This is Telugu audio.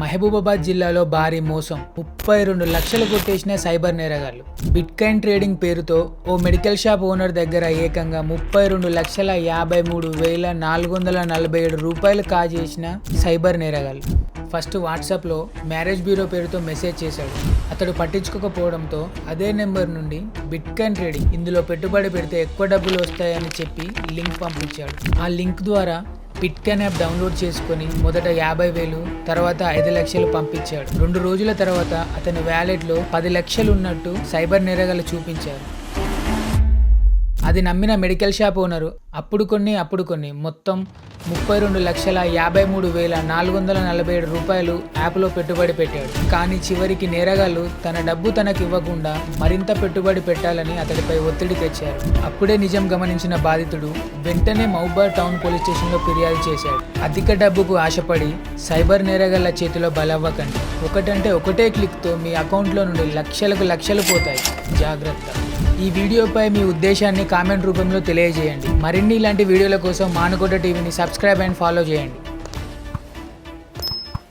మహబూబాబాద్ జిల్లాలో భారీ మోసం 32 లక్షలు కొట్టేసిన సైబర్ నేరగాళ్లు. బిట్కాయిన్ ట్రేడింగ్ పేరుతో ఓ మెడికల్ షాప్ ఓనర్ దగ్గర ఏకంగా 32,53,447 రూపాయలు కాజేసిన సైబర్ నేరగాళ్లు. ఫస్ట్ వాట్సాప్లో మ్యారేజ్ బ్యూరో పేరుతో మెసేజ్ చేశాడు. అతడు పట్టించుకోకపోవడంతో అదే నెంబర్ నుండి బిట్కాయిన్ ట్రేడింగ్, ఇందులో పెట్టుబడి పెడితే ఎక్కువ డబ్బులు వస్తాయని చెప్పి లింక్ పంపించాడు. ఆ లింక్ ద్వారా బిట్కాయిన్ యాప్ డౌన్లోడ్ చేసుకొని మొదట 50,000, తర్వాత 5 లక్షలు పంపించాడు. 2 రోజుల తర్వాత అతని వ్యాలెట్లో 10 లక్షలు ఉన్నట్టు సైబర్ నేరగాళ్లు చూపించారు. అది నమ్మిన మెడికల్ షాప్ ఓనరు అప్పుడు కొన్ని మొత్తం 32,53,447 రూపాయలు యాప్లో పెట్టుబడి పెట్టాడు. కానీ చివరికి నేరగాళ్లు తన డబ్బు తనకి ఇవ్వకుండా మరింత పెట్టుబడి పెట్టాలని అతడిపై ఒత్తిడి తెచ్చారు. అప్పుడే నిజం గమనించిన బాధితుడు వెంటనే మహబూబాబాద్ టౌన్ పోలీస్ స్టేషన్లో ఫిర్యాదు చేశాడు. అధిక డబ్బుకు ఆశపడి సైబర్ నేరగాళ్ల చేతిలో బలవ్వకండి. ఒకటే క్లిక్తో మీ అకౌంట్లో నుండి లక్షలు పోతాయి. జాగ్రత్త. ఈ వీడియోపై మీ ఉద్దేశాన్ని కామెంట్ రూపంలో తెలియజేయండి. మరిన్ని ఇలాంటి వీడియోల కోసం మానుకోట టీవీని సబ్స్క్రైబ్ అండ్ ఫాలో చేయండి.